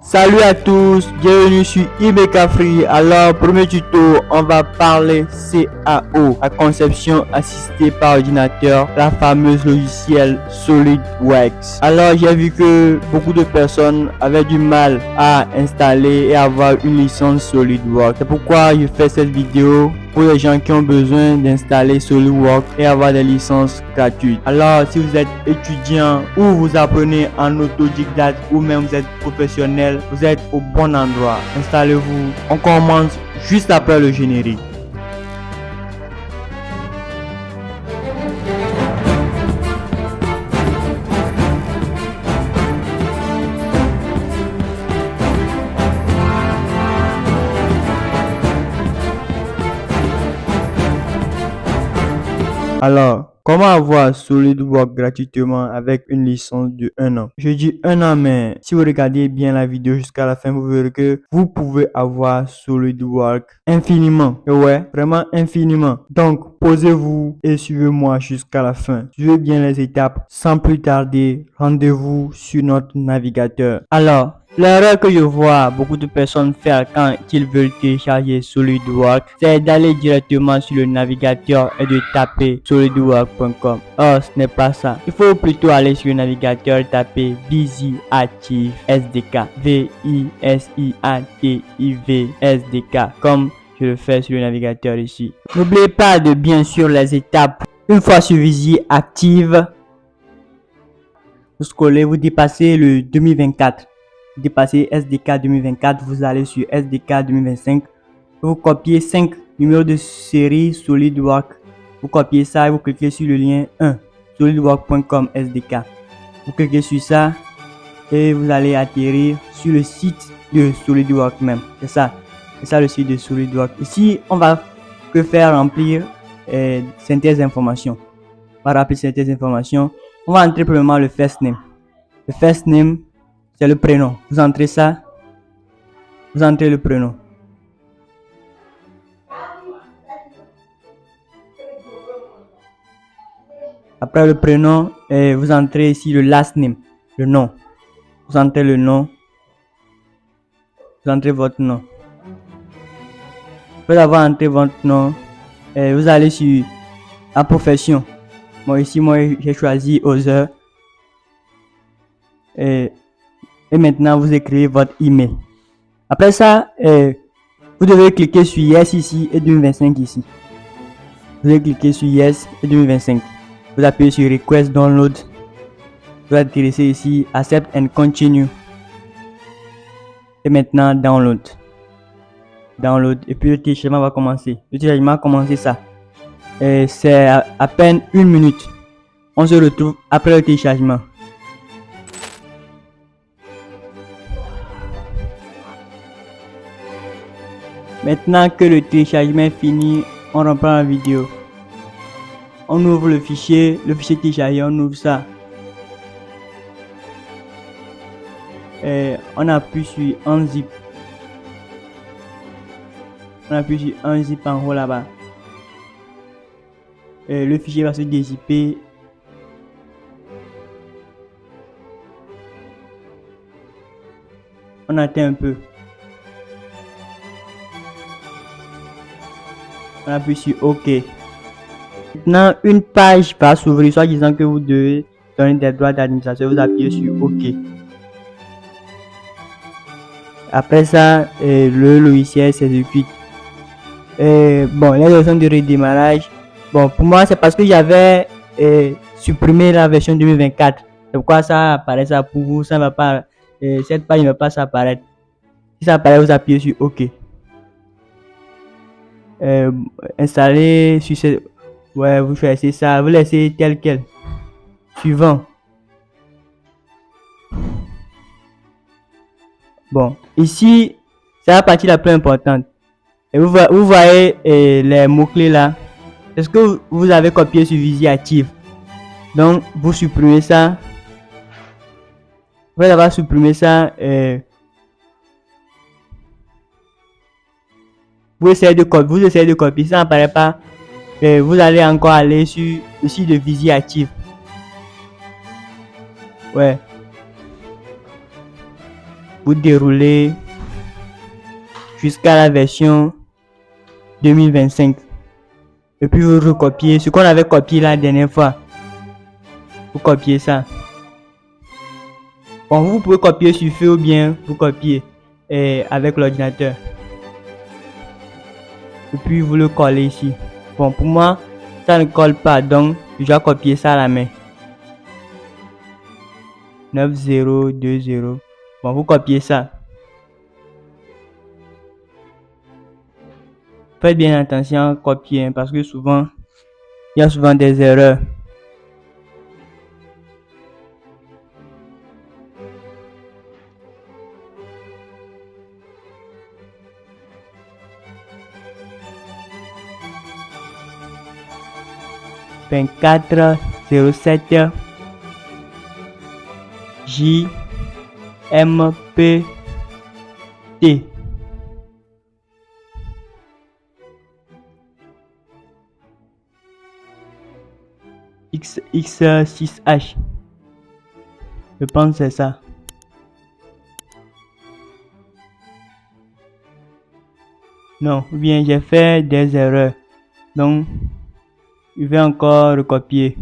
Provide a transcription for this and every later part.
Salut à tous, bienvenue sur IBK Free. Alors, premier tuto, on va parler CAO, la conception assistée par ordinateur, la fameuse logiciel SolidWorks. Alors, j'ai vu que beaucoup de personnes avaient du mal à installer et avoir une licence SolidWorks. C'est pourquoi je fais cette vidéo pour les gens qui ont besoin d'installer SolidWorks et avoir des licences gratuites. Alors, si vous êtes étudiant ou vous apprenez en autodidacte ou même vous êtes professionnel, vous êtes au bon endroit. Installez-vous. On commence juste après le générique. Alors, comment avoir SolidWorks gratuitement avec une licence de 1 an? Je dis 1 an, mais si vous regardez bien la vidéo jusqu'à la fin, vous verrez que vous pouvez avoir SolidWorks infiniment. Et ouais, vraiment infiniment. Donc, posez-vous et suivez-moi jusqu'à la fin. Suivez bien les étapes. Sans plus tarder, rendez-vous sur notre navigateur. Alors, l'erreur que je vois beaucoup de personnes faire quand ils veulent télécharger SolidWorks, c'est d'aller directement sur le navigateur et de taper solidworks.com. Or, ce n'est pas ça. Il faut plutôt aller sur le navigateur et taper Visiactive SDK. Visiactive SDK, comme je le fais sur le navigateur ici. N'oubliez pas de bien sûr les étapes. Une fois sur Visiactive, vous scrollez, vous dépassez le 2024. Dépasser SDK 2024, vous allez sur SDK 2025, vous copiez 5 numéros de série SolidWorks, vous copiez ça et vous cliquez sur le lien 1 solidworks.com SDK, vous cliquez sur ça et vous allez atterrir sur le site de SolidWorks même. C'est ça le site de SolidWorks. Ici on va que faire remplir certaines informations. On va remplir certaines informations. On va entrer premièrement le first name. Le first name, c'est le prénom. Vous entrez ça. Vous entrez le prénom. Après le prénom, vous entrez ici le last name, le nom. Vous entrez le nom. Vous entrez votre nom. Après avoir entré votre nom, vous allez sur la profession. Moi ici, j'ai choisi Other. Et maintenant, vous écrivez votre email. Après ça, vous devez cliquer sur Yes ici et 2025 ici. Vous allez cliquer sur Yes et 2025. Vous appuyez sur Request Download. Vous atterrissez ici Accept and Continue. Et maintenant, Download. Download. Et puis le téléchargement va commencer. Le téléchargement a commencé ça. C'est à peine 1 minute. On se retrouve après le téléchargement. Maintenant que le téléchargement est fini, on reprend la vidéo. On ouvre le fichier téléchargé, on ouvre ça. Et on appuie sur Unzip. On appuie sur Unzip en haut là-bas. Et le fichier va se dézipper. On attend un peu. On appuie sur OK. Maintenant, une page va s'ouvrir, soit disant que vous devez donner des droits d'administration. Vous appuyez sur OK. Après ça, le logiciel s'exécute. Bon, les options de redémarrage. Bon, pour moi, c'est parce que j'avais supprimé la version 2024. C'est pourquoi ça apparaît ça pour vous. Ça ne va pas. Cette page ne va pas s'apparaître. Si ça apparaît, vous appuyez sur OK. Installer sur ce, ouais, vous choisissez ça, vous laissez tel quel. Suivant. Bon, ici c'est la partie la plus importante. Et vous voyez les mots clés là. Est-ce que vous avez copié sur Visiactive? Donc vous supprimez ça. Vous allez supprimer ça. Vous essayez de copier, ça n'apparaît pas. Vous allez encore aller sur le site de Visiactive. Ouais. vous déroulez jusqu'à la version 2025. Et puis vous recopiez ce qu'on avait copié la dernière fois. Vous copiez ça. Bon, vous pouvez copier sur feuille ou bien vous copiez avec l'ordinateur. Et puis vous le collez ici. Bon, pour moi, ça ne colle pas, donc je dois copier ça à la main. 9020. Bon, vous copiez ça. Faites bien attention à copier, hein, parce que souvent, il y a souvent des erreurs. Vingt-quatre 07 JMPT. X6H. Je pense que c'est ça. Non, ou bien j'ai fait des erreurs. Donc, je vais encore recopier.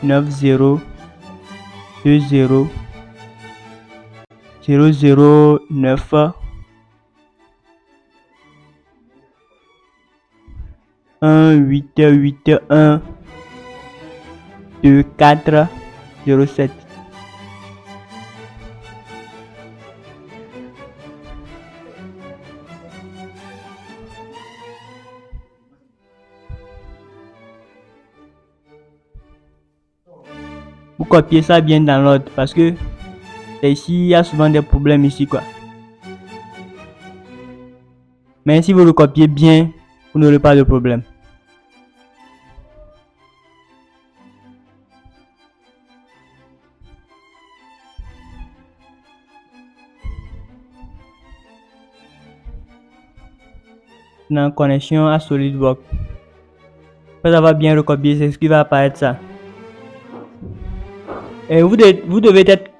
9020 009 1881 2407. Vous copiez ça bien dans l'ordre parce que ici il y a souvent des problèmes ici quoi. Mais si vous le copiez bien, vous n'aurez pas de problème. Dans connexion à SolidWorks. Après avoir bien recopié, c'est ce qui va apparaître ça. Et vous devez être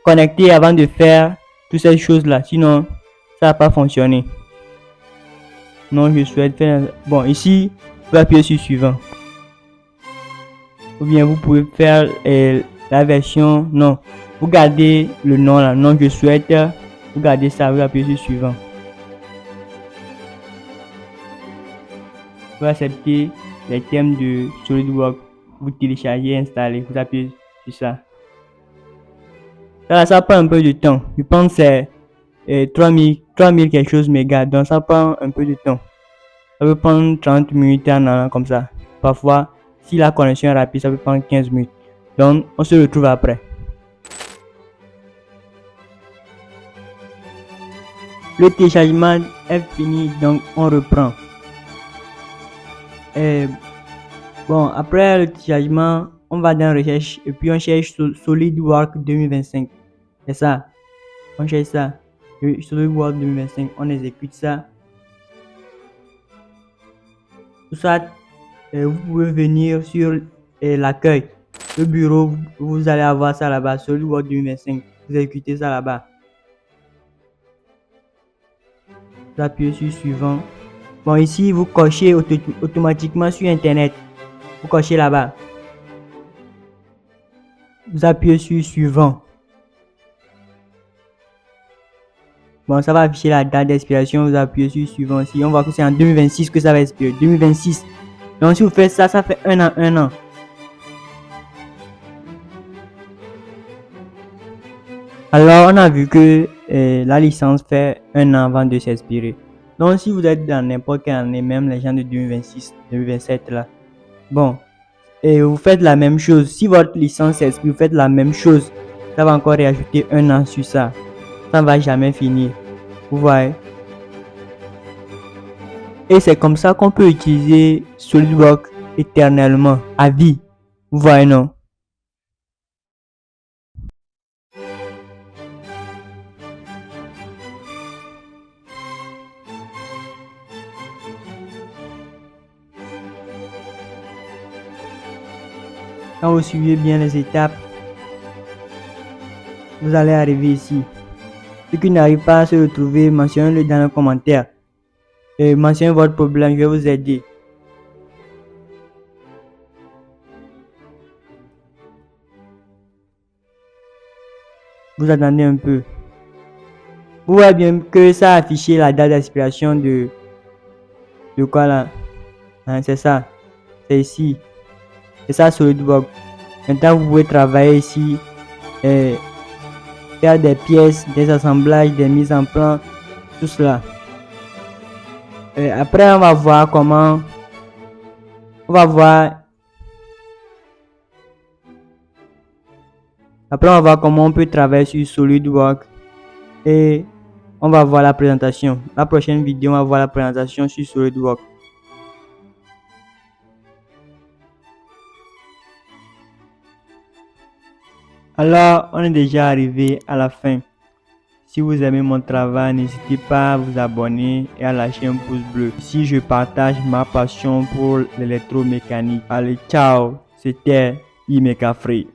connecté avant de faire toutes ces choses là, sinon ça va pas fonctionner. Non, je souhaite faire. Bon, ici, vous appuyez sur suivant. Ou bien vous pouvez faire la version. Non, vous gardez le nom là. Non, je souhaite. Vous gardez ça, vous appuyez sur suivant. Vous acceptez les thèmes de SolidWorks. Vous téléchargez, installez. Vous appuyez sur ça. Ça prend un peu de temps. Je pense que c'est 3000 quelque chose mégas. Donc ça prend un peu de temps. Ça peut prendre 30 minutes en allant comme ça. Parfois, si la connexion est rapide, ça peut prendre 15 minutes. Donc, on se retrouve après. Le téléchargement est fini, donc on reprend. Bon, après le téléchargement, on va dans recherche et puis on cherche SolidWorks 2025. C'est ça. On cherche ça. SolidWorks 2025. On exécute ça. Tout ça, vous pouvez venir sur l'accueil. Le bureau, vous allez avoir ça là-bas. SolidWorks 2025. Vous exécutez ça là-bas. Vous appuyez sur suivant. Bon, ici, vous cochez automatiquement sur Internet. Vous cochez là-bas. Vous appuyez sur suivant. Bon, ça va afficher la date d'expiration. Vous appuyez sur suivant ici. On voit que c'est en 2026 que ça va expirer. 2026. Donc, si vous faites ça, ça fait un an. Alors, on a vu que la licence fait un an avant de s'expirer. Donc, si vous êtes dans n'importe quelle année, même les gens de 2026, 2027 là, bon, et vous faites la même chose. Si votre licence s'expire, vous faites la même chose. Ça va encore rajouter un an sur ça. Ça ne va jamais finir. Vous voyez? Et c'est comme ça qu'on peut utiliser SolidWorks éternellement, à vie. Vous voyez, non? Quand vous suivez bien les étapes, vous allez arriver ici. Ceux qui n'arrivent pas à se retrouver, mentionnez-le dans les commentaires. Et mentionnez votre problème, je vais vous aider. Vous attendez un peu. Vous voyez bien que ça a affiché la date d'expiration de quoi là, hein, c'est ça. C'est ici. C'est ça SolidWorks. Maintenant vous pouvez travailler ici et faire des pièces, des assemblages, des mises en plan, tout cela. Et après on va voir comment on peut travailler sur SolidWorks et on va voir la présentation. La prochaine vidéo on va voir la présentation sur SolidWorks. Alors, on est déjà arrivé à la fin. Si vous aimez mon travail, n'hésitez pas à vous abonner et à lâcher un pouce bleu. Si je partage ma passion pour l'électromécanique. Allez, ciao, c'était Imeka Free.